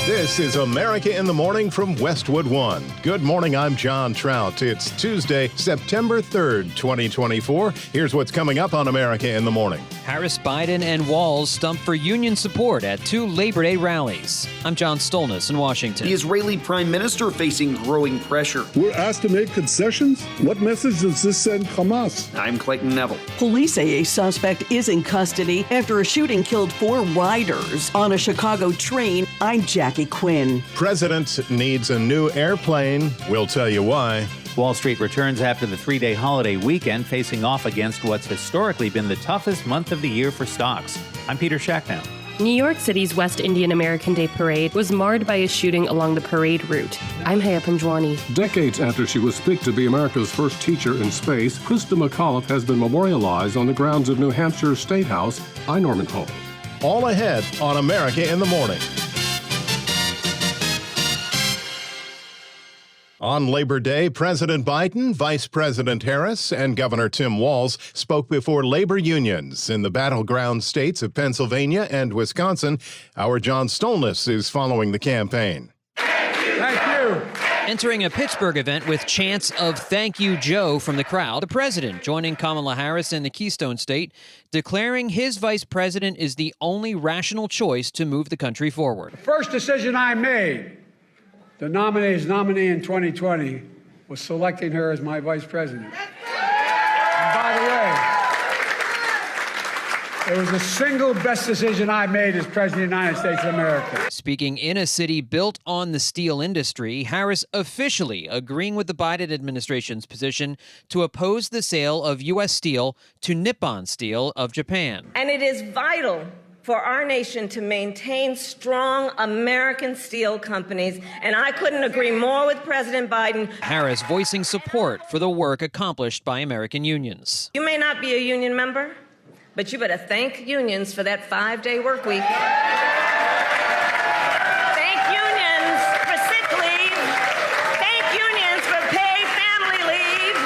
This is America in the Morning from Westwood One. Good morning, I'm John Trout. It's Tuesday, September 3rd, 2024. Here's what's coming up on America in the Morning. Harris, Biden, and Walz stump for union support at two Labor Day rallies. I'm John Stolnis in Washington. The Israeli prime minister facing growing pressure. We're asked to make concessions? What message does this send Hamas? I'm Clayton Neville. Police say a suspect is in custody after a shooting killed 4 riders on a Chicago train. I'm Jackie Quinn. President needs a new airplane. We'll tell you why. Wall Street returns after the 3-day holiday weekend, facing off against what's historically been the toughest month of the year for stocks. I'm Peter Shacknow. New York City's West Indian American Day Parade was marred by a shooting along the parade route. I'm Haya Panjwani. Decades after she was picked to be America's first teacher in space, Krista McAuliffe has been memorialized on the grounds of New Hampshire's State House by Norman Hall. All ahead on America in the Morning. On Labor Day, President Biden, Vice President Harris, and Governor Tim Walz spoke before labor unions in the battleground states of Pennsylvania and Wisconsin. Our John Stolnis is following the campaign. Thank you. Entering a Pittsburgh event with chants of "Thank you, Joe" from the crowd, the president joining Kamala Harris in the Keystone State, declaring his vice president is the only rational choice to move the country forward. The first decision I made to nominate his nominee in 2020 was selecting her as my vice president. And by the way, it was the single best decision I made as president of the United States of America. Speaking in a city built on the steel industry, Harris officially agreeing with the Biden administration's position to oppose the sale of U.S. steel to Nippon Steel of Japan. And it is vital for our nation to maintain strong American steel companies, and I couldn't agree more with President Biden. Harris voicing support for the work accomplished by American unions. You may not be a union member, but you better thank unions for that 5-day work week. Thank unions for sick leave. Thank unions for paid family leave.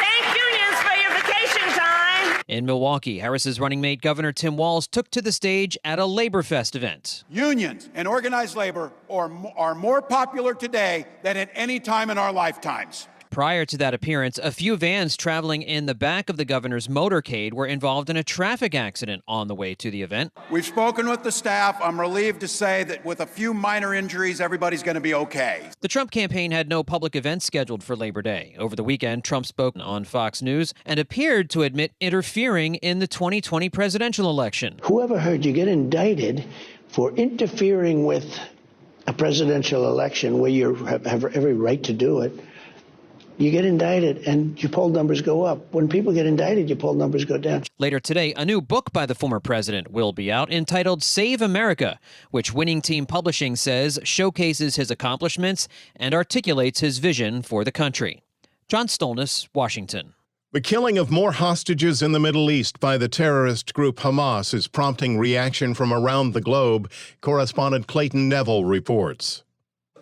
Thank unions for your vacation time. In Milwaukee, Harris's running mate Governor Tim Walz took to the stage at a Labor Fest event. Unions and organized labor are more popular today than at any time in our lifetimes. Prior to that appearance, a few vans traveling in the back of the governor's motorcade were involved in a traffic accident on the way to the event. We've spoken with the staff. I'm relieved to say that with a few minor injuries, everybody's going to be okay. The Trump campaign had no public events scheduled for Labor Day. Over the weekend, Trump spoke on Fox News and appeared to admit interfering in the 2020 presidential election. Whoever heard you get indicted for interfering with a presidential election where you have every right to do it? You get indicted and your poll numbers go up. When people get indicted, your poll numbers go down. Later today, a new book by the former president will be out entitled Save America, which Winning Team Publishing says showcases his accomplishments and articulates his vision for the country. John Stolnis, Washington. The killing of more hostages in the Middle East by the terrorist group Hamas is prompting reaction from around the globe. Correspondent Clayton Neville reports.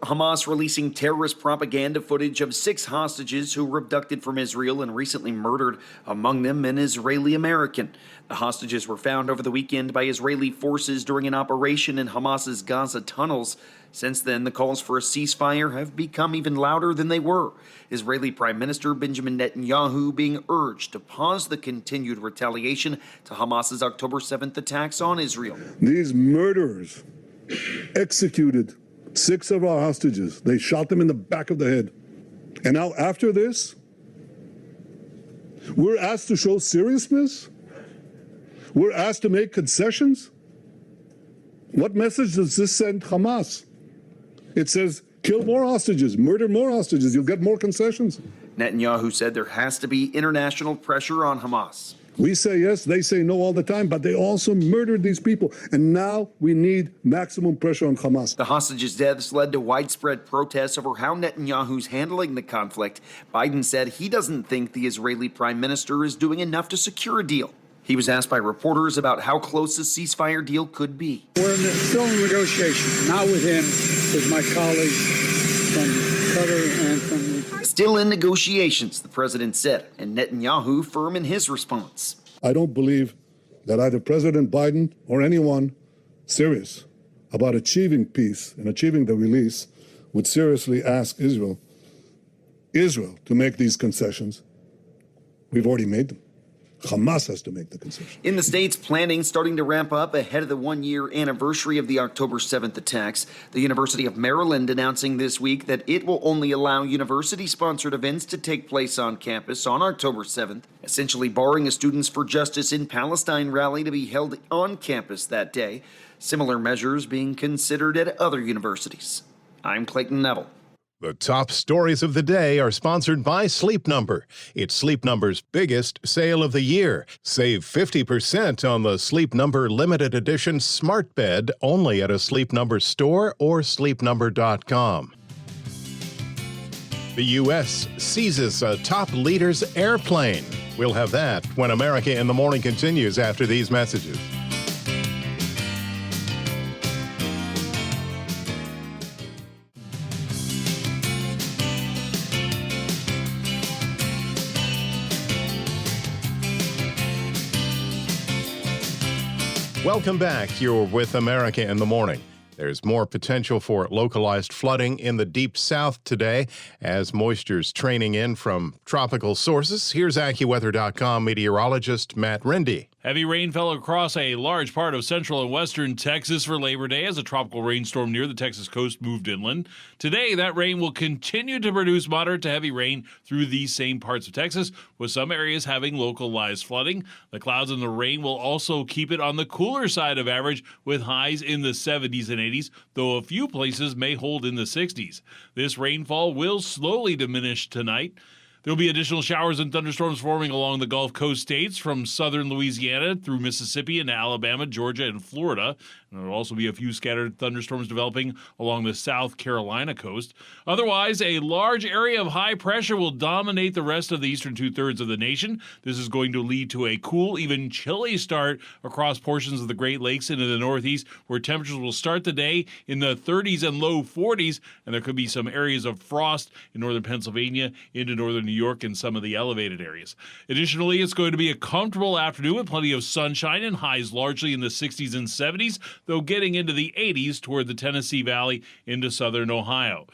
Hamas releasing terrorist propaganda footage of 6 hostages who were abducted from Israel and recently murdered, among them an Israeli American. The hostages were found over the weekend by Israeli forces during an operation in Hamas's Gaza tunnels. Since then, the calls for a ceasefire have become even louder than they were. Israeli Prime Minister Benjamin Netanyahu being urged to pause the continued retaliation to Hamas's October 7th attacks on Israel. These murderers executed 6 of our hostages. They shot them in the back of the head. And now after this, we're asked to show seriousness? We're asked to make concessions? What message does this send Hamas? It says, kill more hostages, murder more hostages, you'll get more concessions. Netanyahu said there has to be international pressure on Hamas. We say yes, they say no all the time, but they also murdered these people. And now we need maximum pressure on Hamas. The hostages' deaths led to widespread protests over how Netanyahu's handling the conflict. Biden said he doesn't think the Israeli prime minister is doing enough to secure a deal. He was asked by reporters about how close a ceasefire deal could be. We're still in negotiations, not with him, with my colleagues from Qatar and from Still in negotiations, the president said, and Netanyahu firm in his response. I don't believe that either President Biden or anyone serious about achieving peace and achieving the release would seriously ask Israel to make these concessions. We've already made them. Hamas has to make the concession. In the States, planning starting to ramp up ahead of the one-year anniversary of the October 7th attacks. The University of Maryland announcing this week that it will only allow university-sponsored events to take place on campus on October 7th, essentially barring a Students for Justice in Palestine rally to be held on campus that day. Similar measures being considered at other universities. I'm Clayton Neville. The top stories of the day are sponsored by Sleep Number. It's Sleep Number's biggest sale of the year. Save 50% on the Sleep Number limited edition smart bed only at a Sleep Number store or sleepnumber.com. The U.S. seizes a top leader's airplane. We'll have that when America in the Morning continues after these messages. Welcome back. You're with America in the Morning. There's more potential for localized flooding in the Deep South today as moisture's training in from tropical sources. Here's AccuWeather.com meteorologist Matt Rindy. Heavy rain fell across a large part of central and western Texas for Labor Day as a tropical rainstorm near the Texas coast moved inland. Today, that rain will continue to produce moderate to heavy rain through these same parts of Texas, with some areas having localized flooding. The clouds and the rain will also keep it on the cooler side of average, with highs in the 70s and 80s, though a few places may hold in the 60s. This rainfall will slowly diminish tonight. There will be additional showers and thunderstorms forming along the Gulf Coast states from southern Louisiana through Mississippi into Alabama, Georgia, and Florida. And there will also be a few scattered thunderstorms developing along the South Carolina coast. Otherwise, a large area of high pressure will dominate the rest of the eastern two-thirds of the nation. This is going to lead to a cool, even chilly start across portions of the Great Lakes into the northeast, where temperatures will start the day in the 30s and low 40s, and there could be some areas of frost in northern Pennsylvania into northern New York and some of the elevated areas. Additionally, it's going to be a comfortable afternoon with plenty of sunshine and highs largely in the 60s and 70s, though getting into the 80s toward the Tennessee Valley into southern Ohio.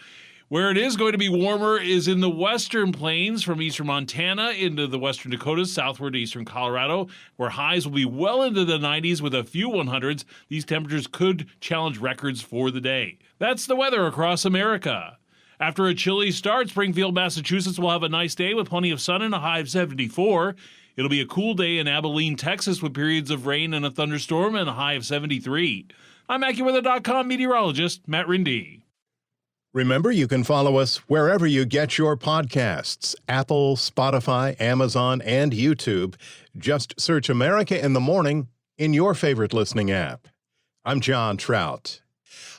Where it is going to be warmer is in the western plains from eastern Montana into the western Dakotas, southward to eastern Colorado, where highs will be well into the 90s with a few 100s. These temperatures could challenge records for the day. That's the weather across America. After a chilly start, Springfield, Massachusetts will have a nice day with plenty of sun and a high of 74. It'll be a cool day in Abilene, Texas, with periods of rain and a thunderstorm and a high of 73. I'm AccuWeather.com meteorologist Matt Rindy. Remember, you can follow us wherever you get your podcasts: Apple, Spotify, Amazon, and YouTube. Just search America in the Morning in your favorite listening app. I'm John Trout.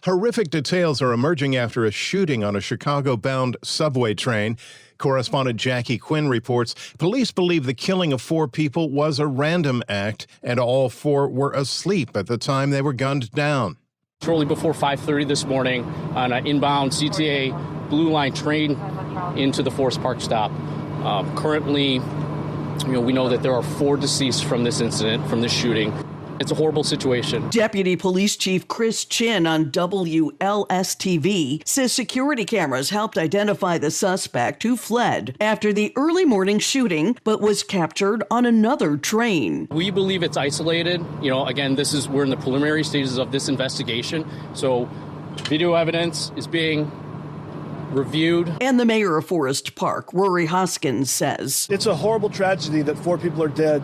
Horrific details are emerging after a shooting on a Chicago-bound subway train. Correspondent Jackie Quinn reports police believe the killing of 4 people was a random act, and all 4 were asleep at the time they were gunned down. Shortly before 5:30 this morning, on an inbound CTA Blue Line train into the Forest Park stop. Currently, we know that there are 4 deceased from this incident, from this shooting. It's a horrible situation. Deputy Police Chief Chris Chin on WLS-TV says security cameras helped identify the suspect who fled after the early morning shooting, but was captured on another train. We believe it's isolated. Again, we're in the preliminary stages of this investigation. So video evidence is being reviewed. And the mayor of Forest Park, Rory Hoskins, says it's a horrible tragedy that 4 people are dead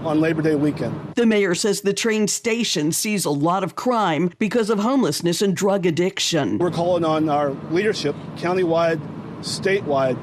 on Labor Day weekend. The mayor says the train station sees a lot of crime because of homelessness and drug addiction. We're calling on our leadership, countywide, statewide,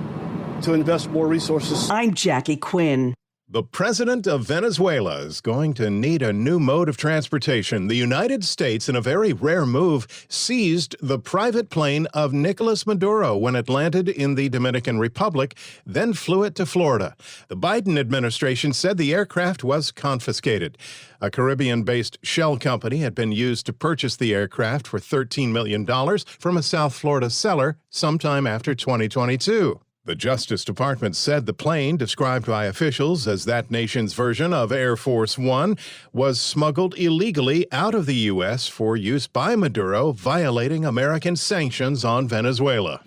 to invest more resources. I'm Jackie Quinn. The president of Venezuela is going to need a new mode of transportation. The United States, in a very rare move, seized the private plane of Nicolas Maduro when it landed in the Dominican Republic, then flew it to Florida. The Biden administration said the aircraft was confiscated. A Caribbean-based shell company had been used to purchase the aircraft for $13 million from a South Florida seller sometime after 2022. The Justice Department said the plane, described by officials as that nation's version of Air Force One, was smuggled illegally out of the U.S. for use by Maduro, violating American sanctions on Venezuela.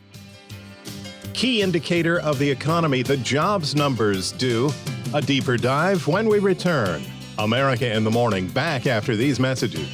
Key indicator of the economy, the jobs numbers do. A deeper dive when we return. America in the Morning, back after these messages.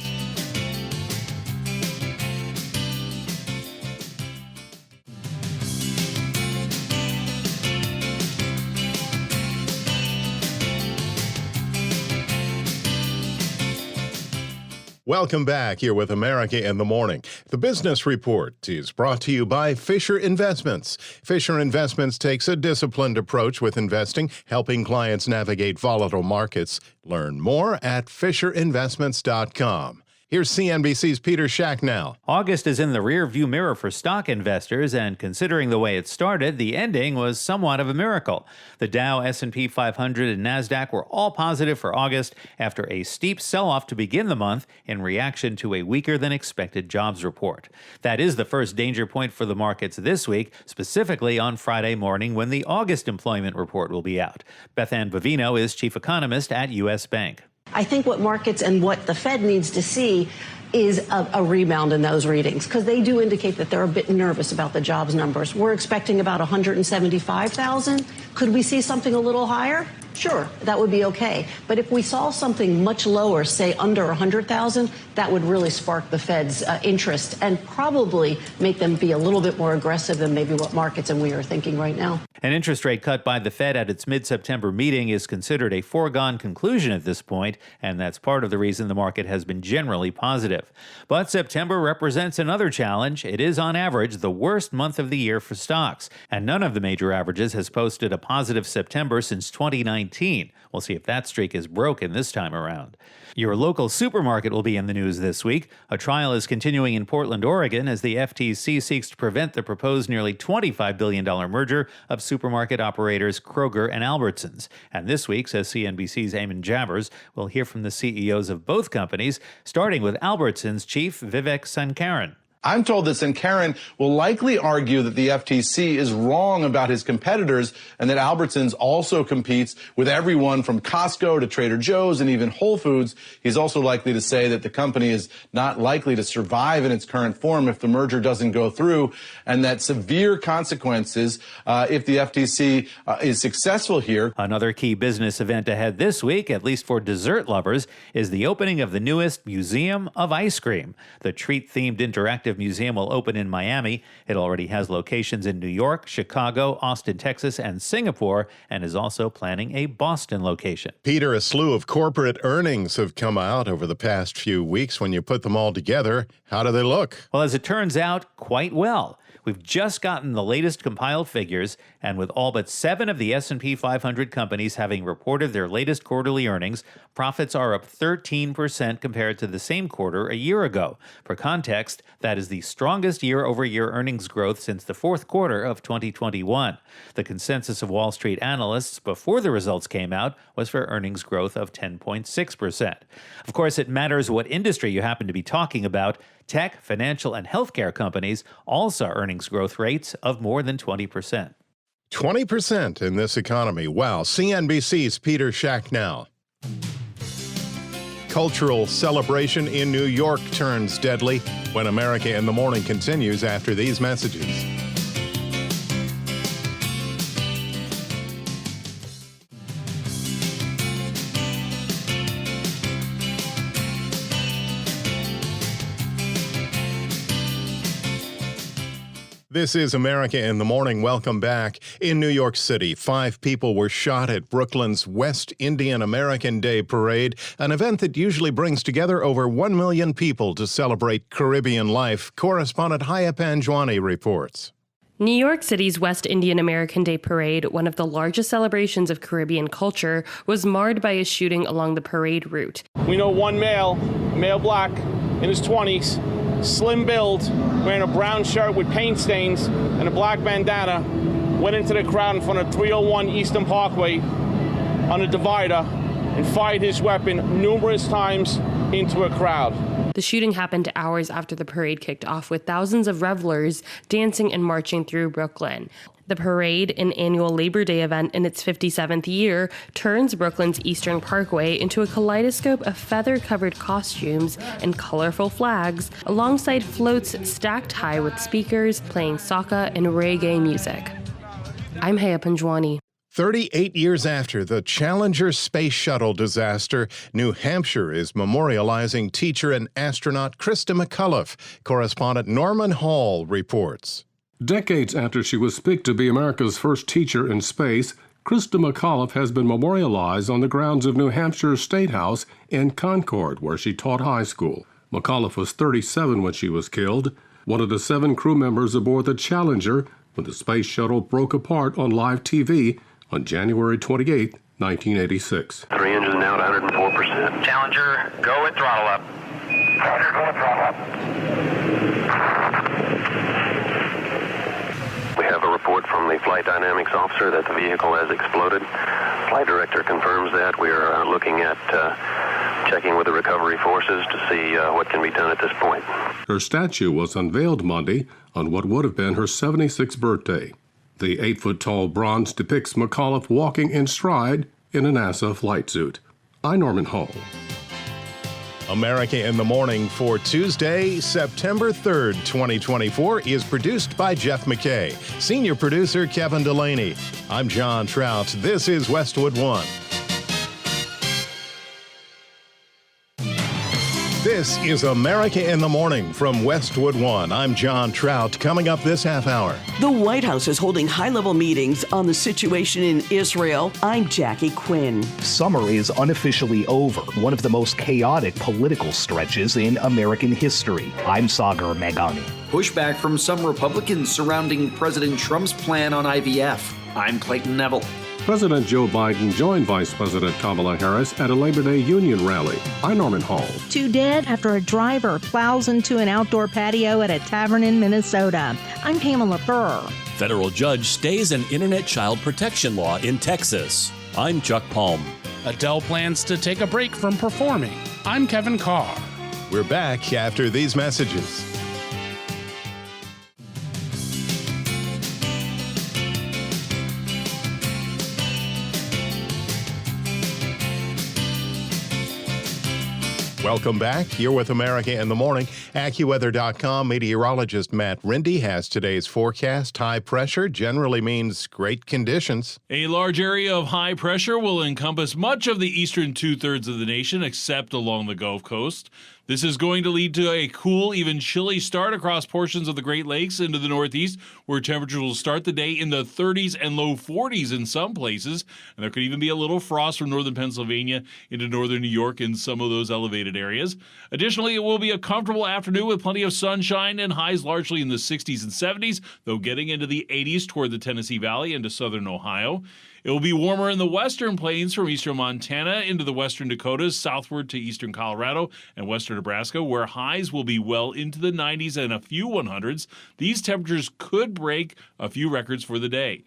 Welcome back here with America in the Morning. The Business Report is brought to you by Fisher Investments. Fisher Investments takes a disciplined approach with investing, helping clients navigate volatile markets. Learn more at FisherInvestments.com. Here's CNBC's Peter Schacknow. August is in the rear-view mirror for stock investors, and considering the way it started, the ending was somewhat of a miracle. The Dow, S&P 500, and NASDAQ were all positive for August after a steep sell-off to begin the month in reaction to a weaker-than-expected jobs report. That is the first danger point for the markets this week, specifically on Friday morning when the August employment report will be out. Beth Ann Bovino is chief economist at U.S. Bank. I think what markets and what the Fed needs to see is a rebound in those readings, because they do indicate that they're a bit nervous about the jobs numbers. We're expecting about 175,000. Could we see something a little higher? Sure, that would be okay. But if we saw something much lower, say under 100,000, that would really spark the Fed's interest and probably make them be a little bit more aggressive than maybe what markets and we are thinking right now. An interest rate cut by the Fed at its mid-September meeting is considered a foregone conclusion at this point, and that's part of the reason the market has been generally positive. But September represents another challenge. It is, on average, the worst month of the year for stocks, and none of the major averages has posted a positive September since 2019. We'll see if that streak is broken this time around. Your local supermarket will be in the news this week. A trial is continuing in Portland, Oregon, as the FTC seeks to prevent the proposed nearly $25 billion merger of supermarket operators Kroger and Albertsons. And this week, says CNBC's Eamon Javers, we'll hear from the CEOs of both companies, starting with Albertsons chief Vivek Sankaran. I'm told that Sankaran will likely argue that the FTC is wrong about his competitors and that Albertsons also competes with everyone from Costco to Trader Joe's and even Whole Foods. He's also likely to say that the company is not likely to survive in its current form if the merger doesn't go through, and that severe consequences if the FTC is successful here. Another key business event ahead this week, at least for dessert lovers, is the opening of the newest Museum of Ice Cream. The treat-themed interactive museum will open in Miami. It already has locations in New York, Chicago, Austin, Texas, and Singapore, and is also planning a Boston location. Peter, a slew of corporate earnings have come out over the past few weeks. When you put them all together, how do they look? Well, as it turns out, quite well. We've just gotten the latest compiled figures, and with all but 7 of the S&P 500 companies having reported their latest quarterly earnings, profits are up 13% compared to the same quarter a year ago. For context, that is the strongest year-over-year earnings growth since the fourth quarter of 2021. The consensus of Wall Street analysts before the results came out was for earnings growth of 10.6%. Of course, it matters what industry you happen to be talking about. Tech, financial, and healthcare companies all saw earnings growth rates of more than 20%. 20% in this economy. Wow. CNBC's Peter Schacknow. Cultural celebration in New York turns deadly when America in the Morning continues after these messages. This is America in the Morning. Welcome back. In New York City, 5 people were shot at Brooklyn's West Indian American Day Parade, an event that usually brings together over 1 million people to celebrate Caribbean life. Correspondent Haya Panjwani reports. New York City's West Indian American Day Parade, one of the largest celebrations of Caribbean culture, was marred by a shooting along the parade route. We know one male black, in his 20s, slim build, wearing a brown shirt with paint stains and a black bandana, went into the crowd in front of 301 Eastern Parkway on a divider and fired his weapon numerous times into a crowd. The shooting happened hours after the parade kicked off, with thousands of revelers dancing and marching through Brooklyn. The parade, an annual Labor Day event in its 57th year, turns Brooklyn's Eastern Parkway into a kaleidoscope of feather-covered costumes and colorful flags, alongside floats stacked high with speakers playing soca and reggae music. I'm Haya Panjwani. 38 years after the Challenger space shuttle disaster, New Hampshire is memorializing teacher and astronaut Krista McCullough. Correspondent Norman Hall reports. Decades after she was picked to be America's first teacher in space, Krista McCullough has been memorialized on the grounds of New Hampshire State House in Concord, where she taught high school. McCullough was 37 when she was killed, one of the 7 crew members aboard the Challenger when the space shuttle broke apart on live TV on January 28, 1986. 3 engines now at 104%. Challenger, go at throttle up. Challenger, go at throttle up. We have a report from the flight dynamics officer that the vehicle has exploded. Flight director confirms that. We are looking at checking with the recovery forces to see what can be done at this point. Her statue was unveiled Monday on what would have been her 76th birthday. The 8-foot-tall bronze depicts McCullough walking in stride in a NASA flight suit. I'm Norman Hall. America in the Morning for Tuesday, September 3rd, 2024 is produced by Jeff McKay. Senior producer Kevin Delaney. I'm John Trout. This is Westwood One. This is America in the Morning from Westwood One. I'm John Trout. Coming up this half hour. The White House is holding high-level meetings on the situation in Israel. I'm Jackie Quinn. Summer is unofficially over, one of the most chaotic political stretches in American history. I'm Sagar Meghani. Pushback from some Republicans surrounding President Trump's plan on IVF. I'm Clayton Neville. President Joe Biden joined Vice President Kamala Harris at a Labor Day Union rally. I'm Norman Hall. 2 dead after a driver plows into an outdoor patio at a tavern in Minnesota. I'm Pamela Burr. Federal judge stays an internet child protection law in Texas. I'm Chuck Palm. Adele plans to take a break from performing. I'm Kevin Carr. We're back after these messages. Welcome back. You're with America in the Morning. AccuWeather.com meteorologist Matt Rindy has today's forecast. High pressure generally means great conditions. A large area of high pressure will encompass much of the eastern two-thirds of the nation, except along the Gulf Coast. This is going to lead to a cool, even chilly start across portions of the Great Lakes into the Northeast, where temperatures will start the day in the 30s and low 40s in some places. And there could even be a little frost from northern Pennsylvania into northern New York in some of those elevated areas. Additionally, it will be a comfortable afternoon with plenty of sunshine and highs largely in the 60s and 70s, though getting into the 80s toward the Tennessee Valley into southern Ohio. It will be warmer in the western plains from eastern Montana into the western Dakotas, southward to eastern Colorado and western Nebraska, where highs will be well into the 90s and a few 100s. These temperatures could break a few records for the day.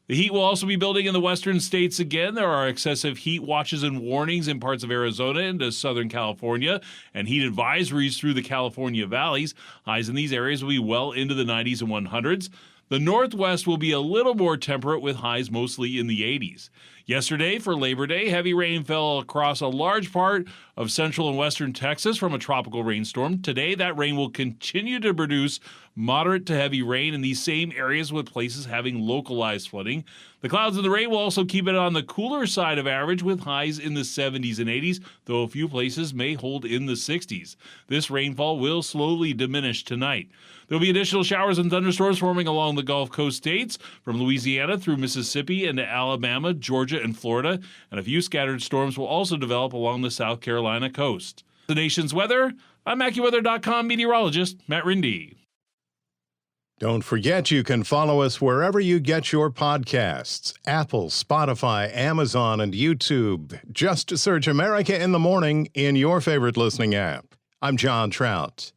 The heat will also be building in the western states again. There are excessive heat watches and warnings in parts of Arizona into southern California, and heat advisories through the California valleys. Highs in these areas will be well into the 90s and 100s. The Northwest will be a little more temperate with highs mostly in the 80s. Yesterday, for Labor Day, heavy rain fell across a large part of central and western Texas from a tropical rainstorm. Today, that rain will continue to produce moderate to heavy rain in these same areas, with places having localized flooding. The clouds and the rain will also keep it on the cooler side of average, with highs in the 70s and 80s, though a few places may hold in the 60s. This rainfall will slowly diminish tonight. There will be additional showers and thunderstorms forming along the Gulf Coast states, from Louisiana through Mississippi into Alabama, Georgia, and Florida, and a few scattered storms will also develop along the South Carolina coast. The nation's weather, I'm AccuWeather.com meteorologist Matt Rindy. Don't forget you can follow us wherever you get your podcasts. Apple, Spotify, Amazon, and YouTube. Just search America in the Morning in your favorite listening app. I'm John Trout.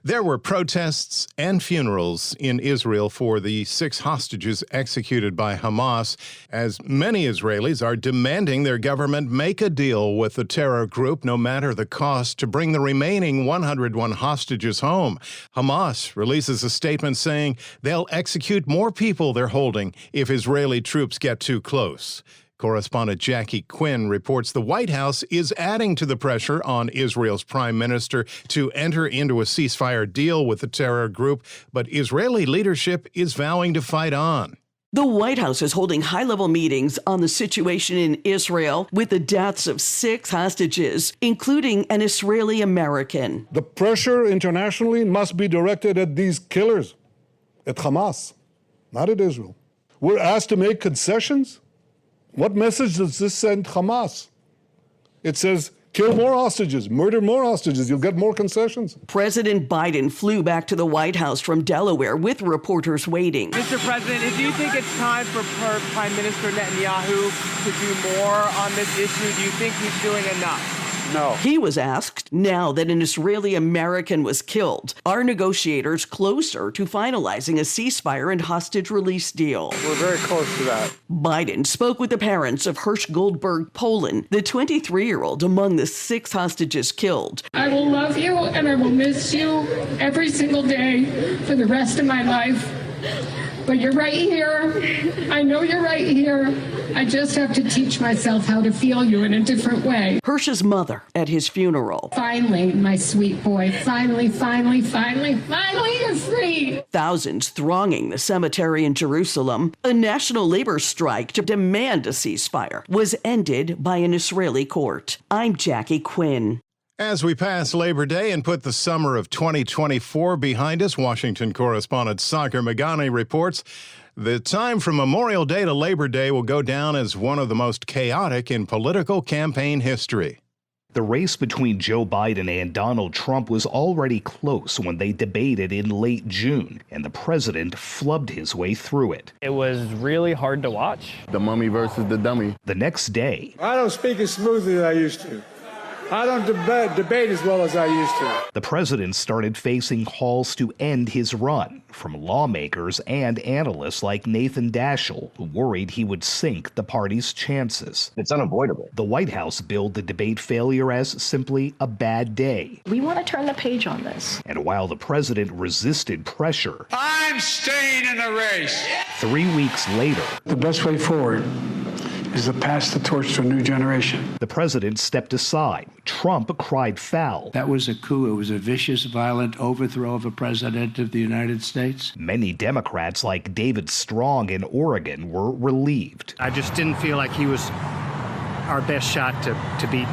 There were protests and funerals in Israel for the 6 hostages executed by Hamas, as many Israelis are demanding their government make a deal with the terror group, no matter the cost, to bring the remaining 101 hostages home. Hamas releases a statement saying they'll execute more people they're holding if Israeli troops get too close. Correspondent Jackie Quinn reports the White House is adding to the pressure on Israel's prime minister to enter into a ceasefire deal with the terror group, but Israeli leadership is vowing to fight on. The White House is holding high-level meetings on the situation in Israel with the deaths of 6 hostages, including an Israeli American. The pressure internationally must be directed at these killers, at Hamas, not at Israel. We're asked to make concessions? What message does this send Hamas? It says, kill more hostages, murder more hostages, you'll get more concessions. President Biden flew back to the White House from Delaware with reporters waiting. Mr. President, do you think it's time for Prime Minister Netanyahu to do more on this issue? Do you think he's doing enough? No. He was asked, now that an Israeli American was killed, are negotiators closer to finalizing a ceasefire and hostage release deal? We're very close to that. Biden spoke with the parents of Hirsch Goldberg Poland, the 23-year-old among the 6 hostages killed. I will love you and I will miss you every single day for the rest of my life. But you're right here. I know you're right here. I just have to teach myself how to feel you in a different way. Hirsch's mother at his funeral. Finally, my sweet boy. Finally, you're free. Thousands thronging the cemetery in Jerusalem. A national labor strike to demand a ceasefire was ended by an Israeli court. I'm Jackie Quinn. As we pass Labor Day and put the summer of 2024 behind us, Washington correspondent Sagar Meghani reports the time from Memorial Day to Labor Day will go down as one of the most chaotic in political campaign history. The race between Joe Biden and Donald Trump was already close when they debated in late June, and the president flubbed his way through it. It was really hard to watch. The mummy versus the dummy. The next day, I don't speak as smoothly as I used to. I don't debate as well as I used to. The president started facing calls to end his run from lawmakers and analysts like Nathan Daschle, who worried he would sink the party's chances. It's unavoidable. The White House billed the debate failure as simply a bad day. We want to turn the page on this. And while the president resisted pressure, I'm staying in the race. 3 weeks later, The best way forward is to pass the torch to a new generation. the president stepped aside. Trump cried foul. That was a coup. It was a vicious, violent overthrow of a president of the United States. Many Democrats, like David Strong in Oregon, were relieved. I just didn't feel like he was our best shot to beat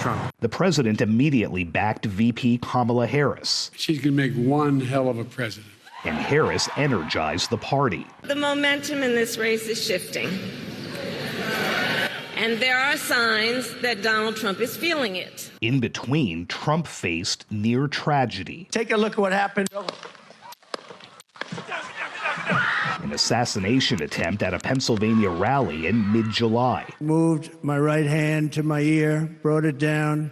Trump. The president immediately backed VP Kamala Harris. She's going to make one hell of a president. And Harris energized the party. The momentum in this race is shifting. And there are signs that Donald Trump is feeling it. In between, Trump faced near tragedy. Take a look at what happened. An assassination attempt at a Pennsylvania rally in mid-July. Moved my right hand to my ear, brought it down.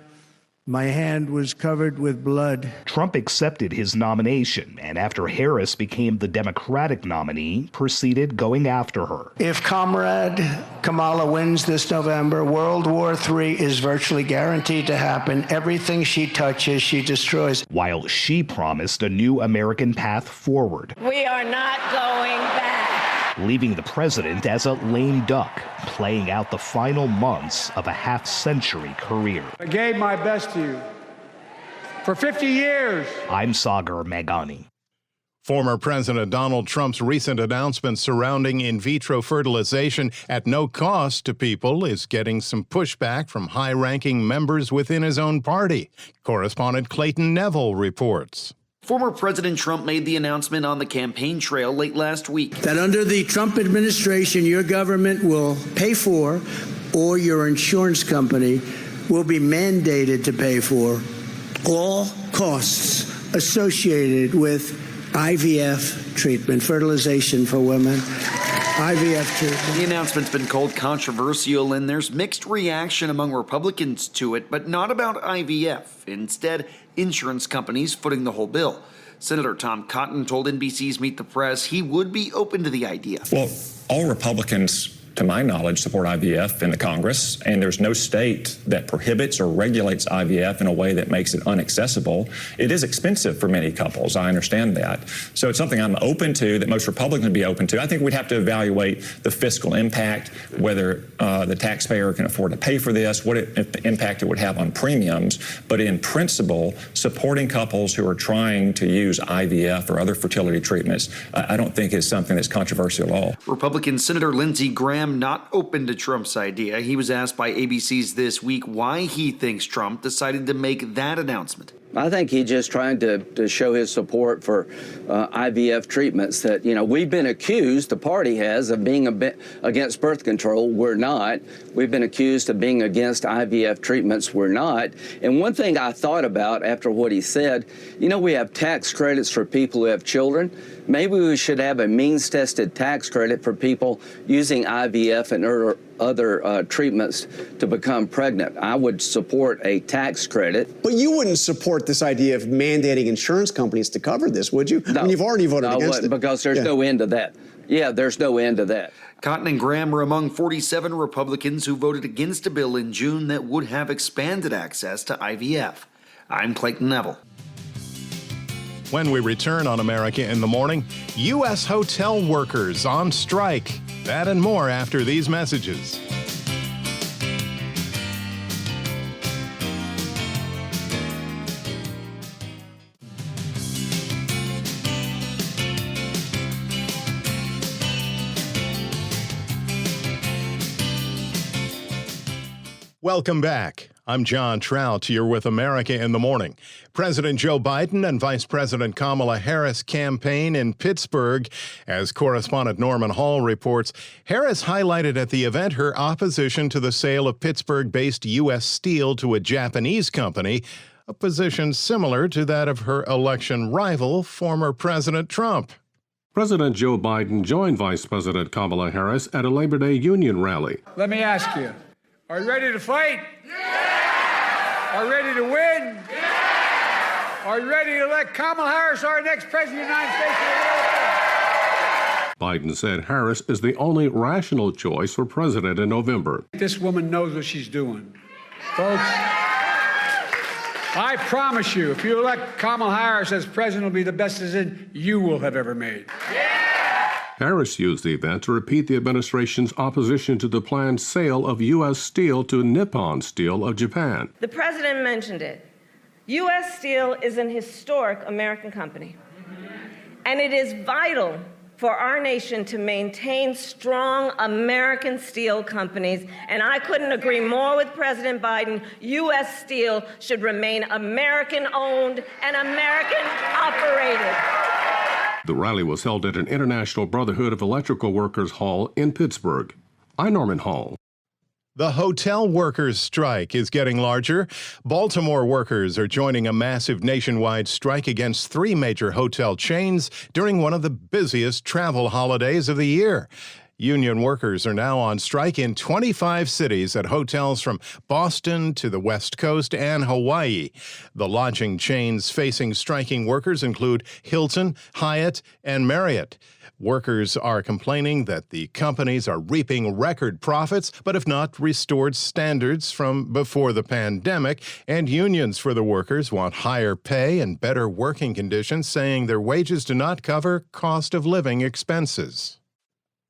My hand was covered with blood. Trump accepted his nomination, and after Harris became the Democratic nominee, proceeded going after her. If Comrade Kamala wins this November, World War III is virtually guaranteed to happen. Everything she touches, she destroys. While she promised a new American path forward. We are not going back. Leaving the president as a lame duck, playing out the final months of a half-century career. I gave my best to you for 50 years. I'm Sagar Meghani. Former President Donald Trump's recent announcement surrounding in vitro fertilization at no cost to people is getting some pushback from high-ranking members within his own party. Correspondent Clayton Neville reports. Former President Trump made the announcement on the campaign trail late last week that under the Trump administration, your government will pay for, or your insurance company will be mandated to pay for, all costs associated with IVF treatment, fertilization for women. IVF treatment. The announcement's been called controversial, and there's mixed reaction among Republicans to it, but not about IVF. Instead, insurance companies footing the whole bill. Senator Tom Cotton told NBC's Meet the Press he would be open to the idea. Well, all Republicans, to my knowledge, support IVF in the Congress, and there's no state that prohibits or regulates IVF in a way that makes it inaccessible. It is expensive for many couples. I understand that. So it's something I'm open to, that most Republicans would be open to. I think we'd have to evaluate the fiscal impact, whether the taxpayer can afford to pay for this, what impact it would have on premiums. But in principle, supporting couples who are trying to use IVF or other fertility treatments, I don't think is something that's controversial at all. Republican Senator Lindsey Graham not open to Trump's idea. He was asked by ABC's This Week why he thinks Trump decided to make that announcement. I think he's just trying to show his support for IVF treatments that, we've been accused, the party has, of being against birth control. We're not. We've been accused of being against IVF treatments. We're not. And one thing I thought about after what he said, we have tax credits for people who have children. Maybe we should have a means-tested tax credit for people using IVF and other treatments to become pregnant. I would support a tax credit. But you wouldn't support this idea of mandating insurance companies to cover this, would you? No. I mean, you've already voted against it. Because there's no end to that. Yeah, there's no end to that. Cotton and Graham were among 47 Republicans who voted against a bill in June that would have expanded access to IVF. I'm Clayton Neville. When we return on America in the Morning, U.S. hotel workers on strike. That and more after these messages. Welcome back. I'm John Trout. You're with America in the Morning. President Joe Biden and Vice President Kamala Harris campaign in Pittsburgh. As correspondent Norman Hall reports, Harris highlighted at the event her opposition to the sale of Pittsburgh-based U.S. Steel to a Japanese company, a position similar to that of her election rival, former President Trump. President Joe Biden joined Vice President Kamala Harris at a Labor Day union rally. Let me ask you, are you ready to fight? Yeah! Are you ready to win? Yeah! Are you ready to elect Kamala Harris our next president of the United States of America? Biden said Harris is the only rational choice for president in November. This woman knows what she's doing. Folks, I promise you, if you elect Kamala Harris as president, it'll be the best decision you will have ever made. Yeah! Harris used the event to repeat the administration's opposition to the planned sale of U.S. Steel to Nippon Steel of Japan. The president mentioned it. U.S. Steel is an historic American company, and it is vital for our nation to maintain strong American steel companies, and I couldn't agree more with President Biden. U.S. Steel should remain American-owned and American-operated. The rally was held at an International Brotherhood of Electrical Workers Hall in Pittsburgh. I'm Norman Hall. The hotel workers' strike is getting larger. Baltimore workers are joining a massive nationwide strike against 3 major hotel chains during one of the busiest travel holidays of the year. Union workers are now on strike in 25 cities at hotels from Boston to the West Coast and Hawaii. The lodging chains facing striking workers include Hilton, Hyatt, and Marriott. Workers are complaining that the companies are reaping record profits, but have not restored standards from before the pandemic, and unions for the workers want higher pay and better working conditions, saying their wages do not cover cost of living expenses.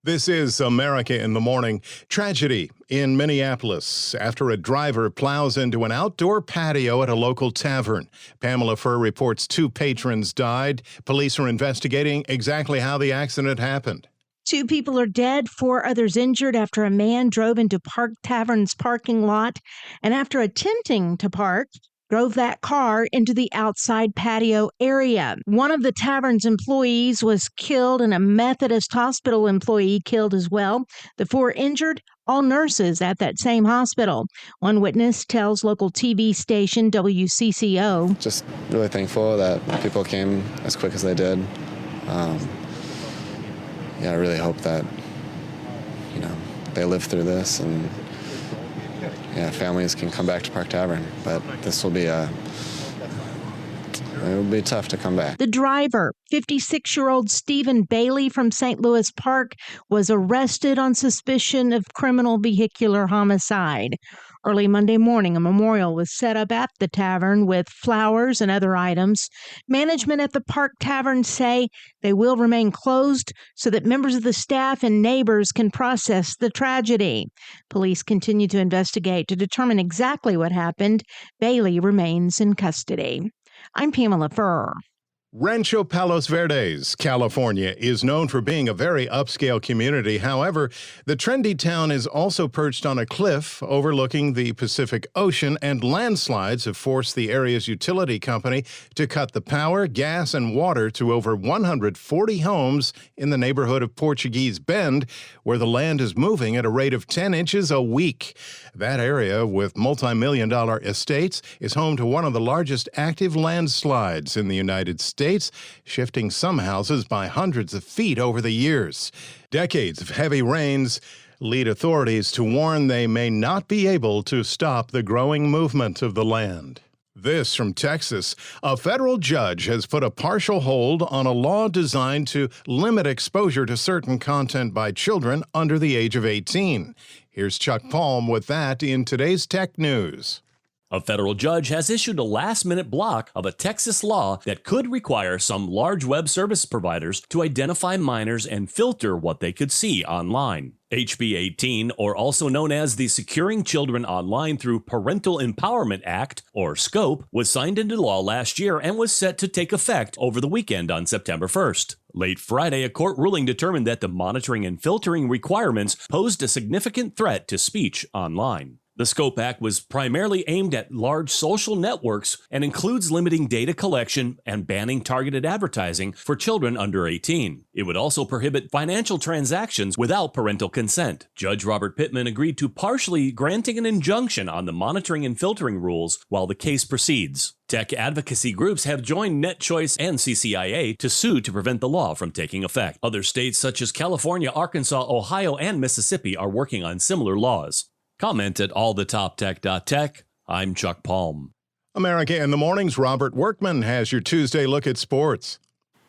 This is America in the Morning. Tragedy in Minneapolis after a driver plows into an outdoor patio at a local tavern. Pamela Furr reports 2 patrons died. Police are investigating exactly how the accident happened. 2 people are dead, 4 others injured after a man drove into Park Tavern's parking lot and after attempting to park, drove that car into the outside patio area. One of the tavern's employees was killed and a Methodist hospital employee killed as well. The 4 injured, all nurses at that same hospital. One witness tells local TV station WCCO. Just really thankful that people came as quick as they did. I really hope that they live through this, and families can come back to Park Tavern. But this will be it will be tough to come back. The driver, 56-year-old Stephen Bailey from St. Louis Park, was arrested on suspicion of criminal vehicular homicide. Early Monday morning, a memorial was set up at the tavern with flowers and other items. Management at the Park Tavern say they will remain closed so that members of the staff and neighbors can process the tragedy. Police continue to investigate to determine exactly what happened. Bailey remains in custody. I'm Pamela Furr. Rancho Palos Verdes, California, is known for being a very upscale community. However, the trendy town is also perched on a cliff overlooking the Pacific Ocean, and landslides have forced the area's utility company to cut the power, gas, and water to over 140 homes in the neighborhood of Portuguese Bend, where the land is moving at a rate of 10 inches a week. That area, with multi-million-dollar estates, is home to one of the largest active landslides in the United States, shifting some houses by hundreds of feet over the years. Decades of heavy rains lead authorities to warn they may not be able to stop the growing movement of the land. This from Texas. A federal judge has put a partial hold on a law designed to limit exposure to certain content by children under the age of 18. Here's Chuck Palm with that in today's Tech News. A federal judge has issued a last-minute block of a Texas law that could require some large web service providers to identify minors and filter what they could see online. HB 18, or also known as the Securing Children Online Through Parental Empowerment Act, or SCOPE, was signed into law last year and was set to take effect over the weekend on September 1st. Late Friday, a court ruling determined that the monitoring and filtering requirements posed a significant threat to speech online. The SCOPE Act was primarily aimed at large social networks and includes limiting data collection and banning targeted advertising for children under 18. It would also prohibit financial transactions without parental consent. Judge Robert Pittman agreed to partially granting an injunction on the monitoring and filtering rules while the case proceeds. Tech advocacy groups have joined NetChoice and CCIA to sue to prevent the law from taking effect. Other states such as California, Arkansas, Ohio, and Mississippi are working on similar laws. Comment at allthetoptech.tech. I'm Chuck Palm. America in the Morning's Robert Workman has your Tuesday look at sports.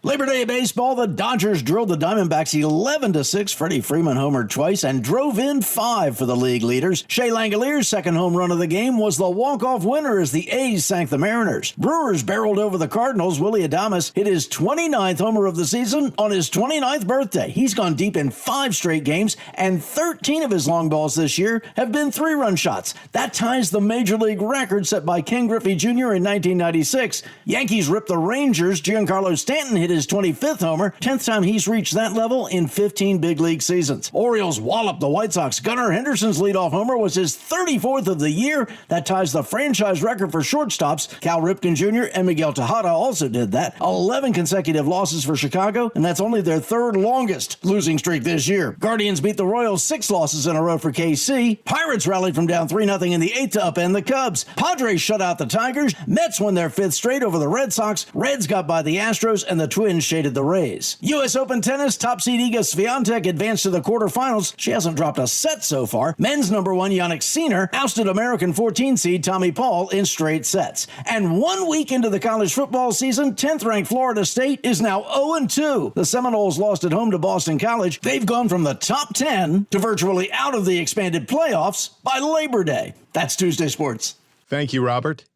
Labor Day baseball, the Dodgers drilled the Diamondbacks 11-6. Freddie Freeman homered twice and drove in 5 for the league leaders. Shea Langelier's second home run of the game was the walk-off winner as the A's sank the Mariners. Brewers barreled over the Cardinals. Willie Adames hit his 29th homer of the season on his 29th birthday. He's gone deep in 5 straight games, and 13 of his long balls this year have been 3-run shots. That ties the Major League record set by Ken Griffey Jr. in 1996. Yankees ripped the Rangers. Giancarlo Stanton hit his 25th homer, 10th time he's reached that level in 15 big league seasons. Orioles walloped the White Sox. Gunnar Henderson's leadoff homer was his 34th of the year. That ties the franchise record for shortstops. Cal Ripken Jr. and Miguel Tejada also did that. 11 consecutive losses for Chicago, and that's only their 3rd longest losing streak this year. Guardians beat the Royals 6 losses in a row for KC. Pirates rallied from down 3-0 in the 8th to upend the Cubs. Padres shut out the Tigers. Mets won their 5th straight over the Red Sox. Reds got by the Astros, and the Twins shaded the Rays. U.S. Open tennis, top seed Iga Swiatek advanced to the quarterfinals. She hasn't dropped a set so far. Men's number 1 Jannik Sinner ousted American 14 seed Tommy Paul in straight sets. And 1 week into the college football season, 10th-ranked Florida State is now 0-2. The Seminoles lost at home to Boston College. They've gone from the top 10 to virtually out of the expanded playoffs by Labor Day. That's Tuesday Sports. Thank you, Robert.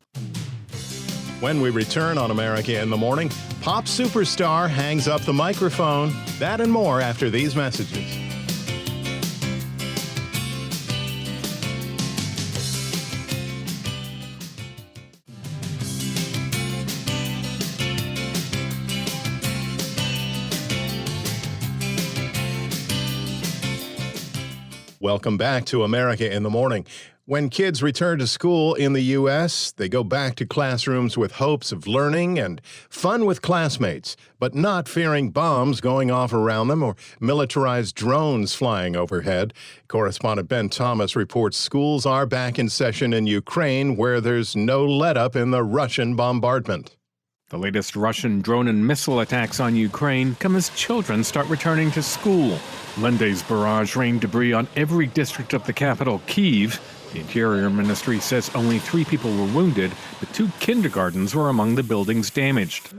When we return on America in the Morning, pop superstar hangs up the microphone. That and more after these messages. Welcome back to America in the Morning. When kids return to school in the U.S., they go back to classrooms with hopes of learning and fun with classmates, but not fearing bombs going off around them or militarized drones flying overhead. Correspondent Ben Thomas reports schools are back in session in Ukraine, where there's no let-up in the Russian bombardment. The latest Russian drone and missile attacks on Ukraine come as children start returning to school. Monday's barrage rained debris on every district of the capital, Kyiv. The Interior Ministry says only 3 people were wounded, but 2 kindergartens were among the buildings damaged.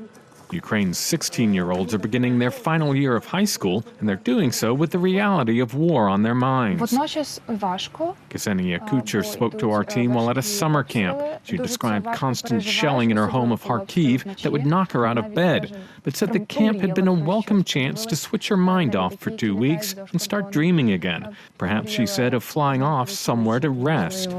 Ukraine's 16-year-olds are beginning their final year of high school, and they're doing so with the reality of war on their minds. Ksenia Kucher spoke to our team while at a summer camp. She described constant shelling in her home of Kharkiv that would knock her out of bed, but said the camp had been a welcome chance to switch her mind off for 2 weeks and start dreaming again. Perhaps, she said, of flying off somewhere to rest.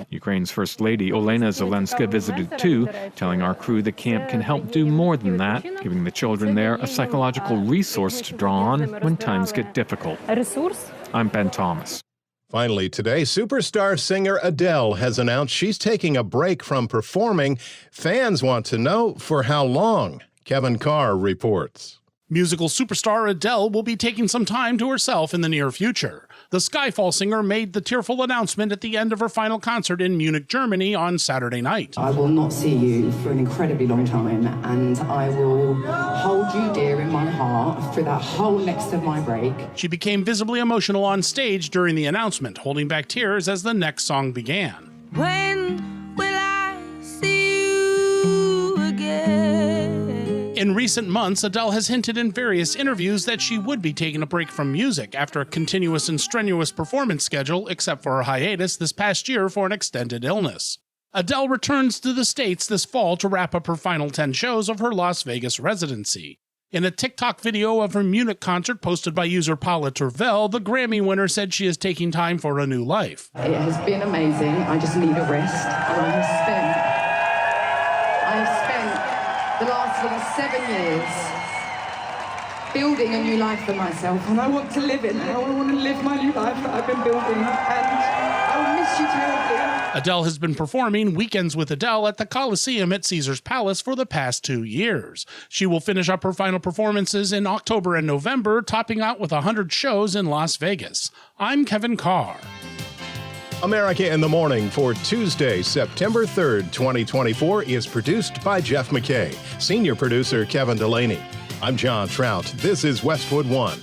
Ukraine's First Lady Olena Zelenska visited too, telling our crew the camp can help do more than that, giving the children there a psychological resource to draw on when times get difficult. I'm Ben Thomas. Finally today, superstar singer Adele has announced she's taking a break from performing. Fans want to know for how long. Kevin Carr reports. Musical superstar Adele will be taking some time to herself in the near future. The Skyfall singer made the tearful announcement at the end of her final concert in Munich, Germany on Saturday night. I will not see you for an incredibly long time, and I will hold you dear in my heart through that whole next of my break. She became visibly emotional on stage during the announcement, holding back tears as the next song began. When will I see you again? In recent months, Adele has hinted in various interviews that she would be taking a break from music after a continuous and strenuous performance schedule, except for a hiatus this past year for an extended illness. Adele returns to the States this fall to wrap up her final 10 shows of her Las Vegas residency. In a TikTok video of her Munich concert posted by user Paula Tervel, the Grammy winner said she is taking time for a new life. It has been amazing. I just need a rest, and I have spent the last 7 years building a new life for myself, and I want to live it now. I want to live my new life that I've been building, and I will miss you terribly. Adele has been performing Weekends with Adele at the Coliseum at Caesar's Palace for the past 2 years. She will finish up her final performances in October and November, topping out with 100 shows in Las Vegas. I'm Kevin Carr. America in the Morning for Tuesday, September 3rd, 2024 is produced by Jeff McKay. Senior producer Kevin Delaney. I'm John Trout. This is Westwood One.